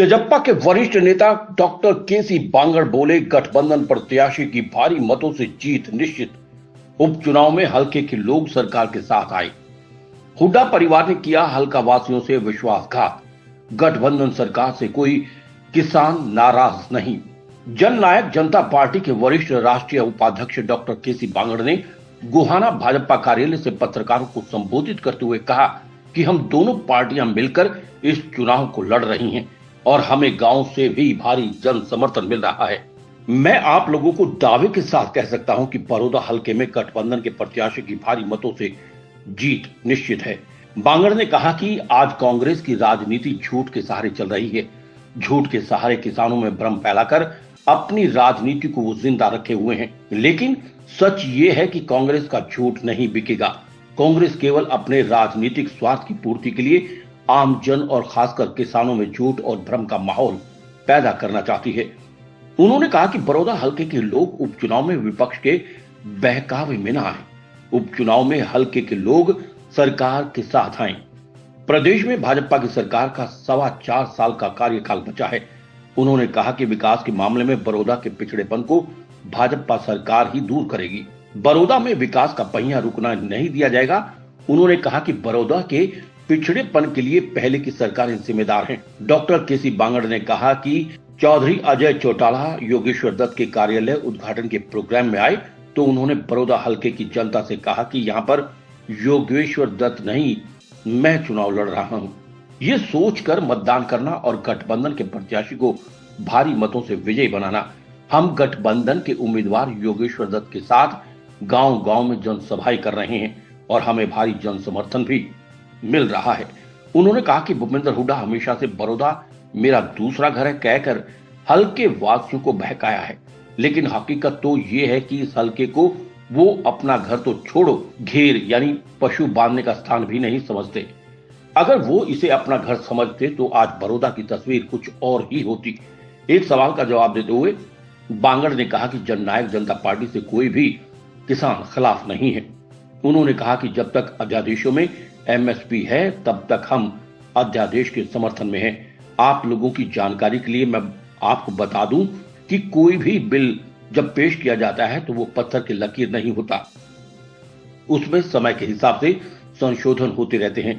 जजप्पा के वरिष्ठ नेता डॉक्टर केसी बांगड़ बोले, गठबंधन प्रत्याशी की भारी मतों से जीत निश्चित। उपचुनाव में हल्के के लोग सरकार के साथ आए। हुड्डा परिवार ने किया हल्का वासियों से विश्वासघात। गठबंधन सरकार से कोई किसान नाराज नहीं। जननायक जनता पार्टी के वरिष्ठ राष्ट्रीय उपाध्यक्ष डॉक्टर केसी बांगड़ ने गोहाना भाजपा कार्यालय से पत्रकारों को संबोधित करते हुए कहा कि हम दोनों पार्टियां मिलकर इस चुनाव को लड़ रही हैं और हमें गांव से भी भारी जन समर्थन मिल रहा है। मैं आप लोगों को दावे के साथ कह सकता हूं कि बड़ौदा हलके में गठबंधन के प्रत्याशी की भारी मतों से जीत निश्चित है। बांगड़ ने कहा कि आज कांग्रेस की राजनीति झूठ के सहारे चल रही है। झूठ के सहारे किसानों में भ्रम फैलाकर अपनी राजनीति को वो जिंदा रखे हुए हैं। लेकिन सच ये है कि कांग्रेस का झूठ नहीं बिकेगा। कांग्रेस केवल अपने राजनीतिक स्वार्थ की पूर्ति के लिए आम जन और खासकर किसानों में झूठ और भ्रम का माहौल पैदा करना चाहती है। उन्होंने कहा कि बड़ौदा हलके के लोग उपचुनाव में विपक्ष के बहकावे में न आए। उपचुनाव में हलके के लोग सरकार के साथ आए। प्रदेश में भाजपा की सरकार का 4.25 साल का कार्यकाल बचा है। उन्होंने कहा कि विकास के मामले में बड़ौदा के पिछड़ेपन को भाजपा सरकार ही दूर करेगी। बड़ौदा में विकास का पहिया रुकना नहीं दिया जाएगा। उन्होंने कहा कि बड़ौदा के पिछड़ेपन के लिए पहले की सरकारें जिम्मेदार हैं। डॉक्टर केसी बांगड़ ने कहा कि चौधरी अजय चौटाला योगेश्वर दत्त के कार्यालय उद्घाटन के प्रोग्राम में आए तो उन्होंने बड़ौदा हलके की जनता से कहा कि यहाँ पर योगेश्वर दत्त नहीं, मैं चुनाव लड़ रहा हूँ। ये सोचकर मतदान करना और गठबंधन के प्रत्याशी को भारी मतों से विजयी बनाना। हम गठबंधन के उम्मीदवार योगेश्वर दत्त के साथ गांव-गांव में जनसभाएं कर रहे हैं और हमें भारी जन समर्थन भी मिल रहा है। उन्होंने कहा कि भूपेंद्र हुड्डा हमेशा से बड़ौदा मेरा दूसरा घर है कहकर हल्के वासियों को बहकाया है, लेकिन हकीकत तो ये है कि इस हल्के को वो अपना घर तो छोड़ो, घेर यानी पशु बांधने का स्थान भी नहीं समझते। अगर वो इसे अपना घर समझते तो आज बड़ौदा की तस्वीर कुछ और ही होती। एक सवाल का जवाब देते हुए बांगड़ ने कहा कि जननायक जनता पार्टी से कोई भी किसान खिलाफ नहीं है। उन्होंने कहा कि जब तक अध्यादेशों में एमएसपी है तब तक हम अध्यादेश के समर्थन में हैं। आप लोगों की जानकारी के लिए मैं आपको बता दूं कि कोई भी बिल जब पेश किया जाता है तो वो पत्थर की लकीर नहीं होता। उसमें समय के हिसाब से संशोधन होते रहते हैं।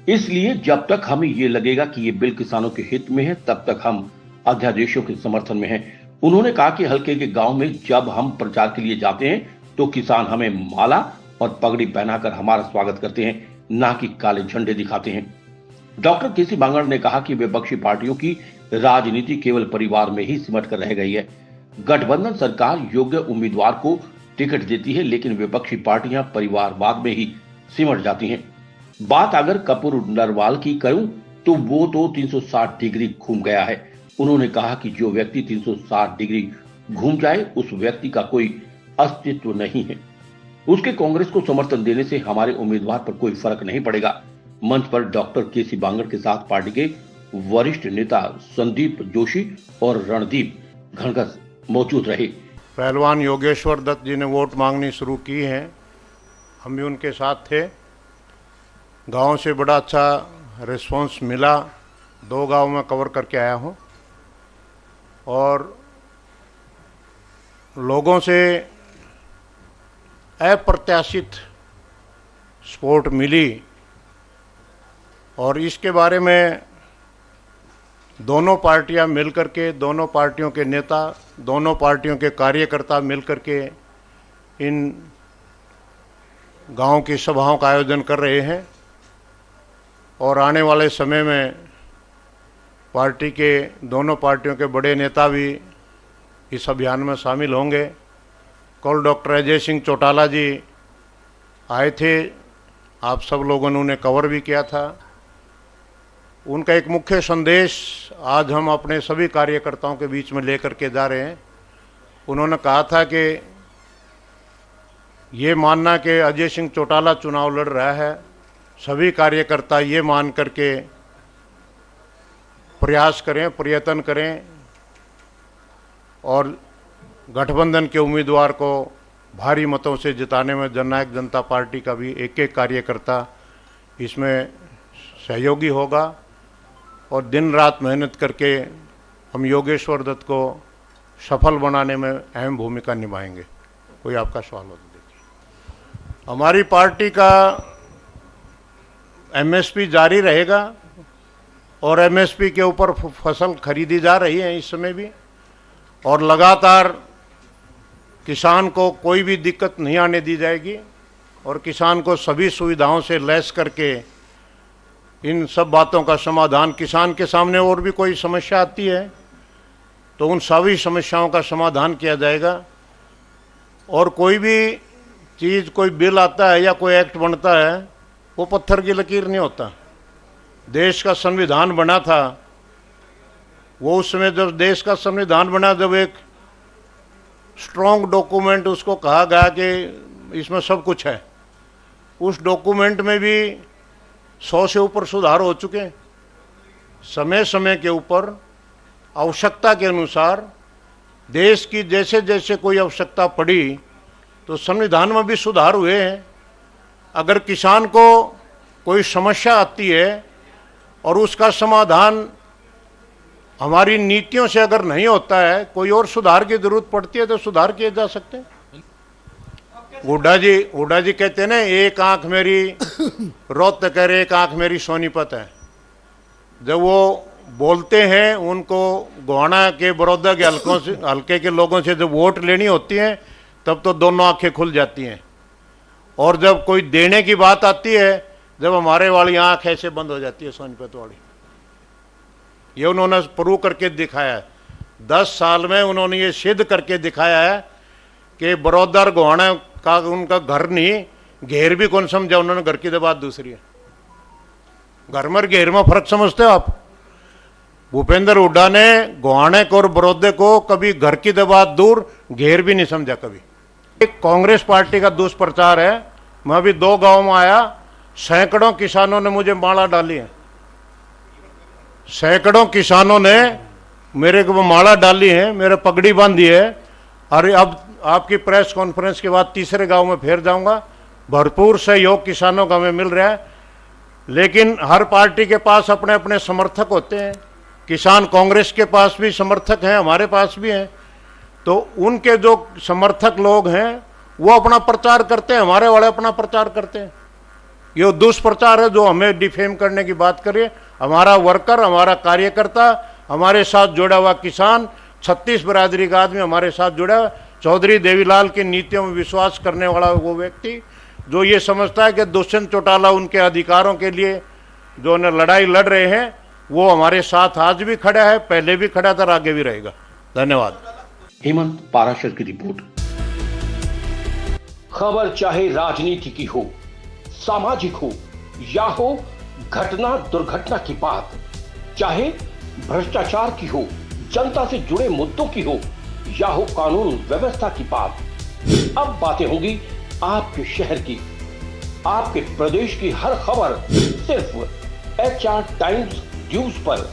इसलिए जब तक हमें ये लगेगा कि ये बिल किसानों के हित में है तब तक हम अध्यादेशों के समर्थन में हैं। उन्होंने कहा कि हल्के के गांव में जब हम प्रचार के लिए जाते हैं तो किसान हमें माला और पगड़ी पहनाकर हमारा स्वागत करते हैं, ना कि काले झंडे दिखाते हैं। डॉक्टर केसी बांगड़ ने कहा कि विपक्षी पार्टियों की राजनीति केवल परिवार में ही सिमट कर रह गई है। गठबंधन सरकार योग्य उम्मीदवार को टिकट देती है, लेकिन विपक्षी पार्टियां परिवारवाद में ही सिमट जाती हैं। बात अगर कपूर नरवाल की करूं तो वो तो 360 डिग्री घूम गया है। उन्होंने कहा कि जो व्यक्ति 360 डिग्री घूम जाए उस व्यक्ति का कोई अस्तित्व नहीं है। उसके कांग्रेस को समर्थन देने से हमारे उम्मीदवार पर कोई फर्क नहीं पड़ेगा। मंच पर डॉक्टर केसी बांगड़ के साथ पार्टी के वरिष्ठ नेता संदीप जोशी और रणदीप घनघस मौजूद रहे। पहलवान योगेश्वर दत्त जी ने वोट मांगनी शुरू की है, हम भी उनके साथ थे। गांव से बड़ा अच्छा रिस्पांस मिला। 2 गांव में कवर करके आया हूं और लोगों से अप्रत्याशित सपोर्ट मिली और इसके बारे में दोनों पार्टियां मिलकर के, दोनों पार्टियों के नेता, दोनों पार्टियों के कार्यकर्ता मिलकर के इन गांव की सभाओं का आयोजन कर रहे हैं और आने वाले समय में पार्टी के दोनों पार्टियों के बड़े नेता भी इस अभियान में शामिल होंगे। कल डॉक्टर अजय सिंह चौटाला जी आए थे, आप सब लोगों ने उन्हें कवर भी किया था। उनका एक मुख्य संदेश आज हम अपने सभी कार्यकर्ताओं के बीच में लेकर के जा रहे हैं। उन्होंने कहा था कि ये मानना कि अजय सिंह चौटाला चुनाव लड़ रहा है, सभी कार्यकर्ता ये मान करके प्रयास करें, प्रयत्न करें और गठबंधन के उम्मीदवार को भारी मतों से जिताने में जननायक जनता पार्टी का भी एक एक कार्यकर्ता इसमें सहयोगी होगा और दिन रात मेहनत करके हम योगेश्वर दत्त को सफल बनाने में अहम भूमिका निभाएंगे। कोई आपका सवाल हो तो देखिए। हमारी पार्टी का एमएसपी जारी रहेगा और एमएसपी के ऊपर फसल खरीदी जा रही है इस समय भी, और लगातार किसान को कोई भी दिक्कत नहीं आने दी जाएगी और किसान को सभी सुविधाओं से लैस करके इन सब बातों का समाधान, किसान के सामने और भी कोई समस्या आती है तो उन सभी समस्याओं का समाधान किया जाएगा। और कोई भी चीज़, कोई बिल आता है या कोई एक्ट बनता है, वो पत्थर की लकीर नहीं होता। देश का संविधान बना था, वो उस समय जब देश का संविधान बना, जब एक स्ट्रॉन्ग डॉक्यूमेंट उसको कहा गया कि इसमें सब कुछ है, उस डॉक्यूमेंट में भी 100 से ऊपर सुधार हो चुके हैं। समय समय के ऊपर आवश्यकता के अनुसार देश की जैसे जैसे कोई आवश्यकता पड़ी तो संविधान में भी सुधार हुए हैं। अगर किसान को कोई समस्या आती है और उसका समाधान हमारी नीतियों से अगर नहीं होता है, कोई और सुधार की जरूरत पड़ती है तो सुधार किए जा सकते हैं। हुड्डा जी कहते हैं ना, एक आंख मेरी रोहतक है, एक आंख मेरी सोनीपत है। जब वो बोलते हैं, उनको गोहाना के बड़ौदा के हल्के के लोगों से जब वोट लेनी होती है तब तो दोनों आंखें खुल जाती हैं, और जब कोई देने की बात आती है, जब हमारे वाली आंख ऐसे बंद हो जाती है, सोनीपत वाली। ये उन्होंने प्रूव करके दिखाया है। 10 साल में उन्होंने ये सिद्ध करके दिखाया है कि बड़ौदा और गोहाना का उनका घर नहीं, घेर भी कौन समझा उन्होंने, घर की तो बात दूसरी है। घर में घेर में फर्क समझते हो आप? भूपेंद्र हुड्डा ने गोहाने को और बड़ौदे को कभी घर की तो बात दूर, घेर भी नहीं समझा कभी। एक कांग्रेस पार्टी का दुष्प्रचार है। मैं अभी 2 गांव में आया, सैकड़ों किसानों ने मुझे माला डाली है, सैकड़ों किसानों ने मेरे को माला डाली है, मेरे पगड़ी बांधी है। और अब आपकी प्रेस कॉन्फ्रेंस के बाद तीसरे गांव में फिर जाऊंगा। भरपूर सहयोग किसानों का हमें मिल रहा है, लेकिन हर पार्टी के पास अपने अपने समर्थक होते हैं। किसान कांग्रेस के पास भी समर्थक हैं, हमारे पास भी हैं, तो उनके जो समर्थक लोग हैं वो अपना प्रचार करते हैं, हमारे वाले अपना प्रचार करते हैं। ये दुष्प्रचार है जो हमें डिफेम करने की बात करिए। हमारा वर्कर, हमारा कार्यकर्ता, हमारे साथ जुड़ा हुआ किसान, 36 बिरादरी का आदमी हमारे साथ जुड़ा है। चौधरी देवीलाल की नीतियों में विश्वास करने वाला वो व्यक्ति जो ये समझता है कि दुष्यंत चौटाला उनके अधिकारों के लिए जो न लड़ाई लड़ रहे हैं, वो हमारे साथ आज भी खड़ा है, पहले भी खड़ा था और आगे भी रहेगा। धन्यवाद। हेमंत पाराशर की रिपोर्ट। खबर चाहे राजनीति की हो, सामाजिक हो या हो घटना दुर्घटना की बात, चाहे भ्रष्टाचार की हो, जनता से जुड़े मुद्दों की हो या हो कानून व्यवस्था की बात, अब बातें होंगी आपके शहर की, आपके प्रदेश की हर खबर सिर्फ HR टाइम्स न्यूज पर।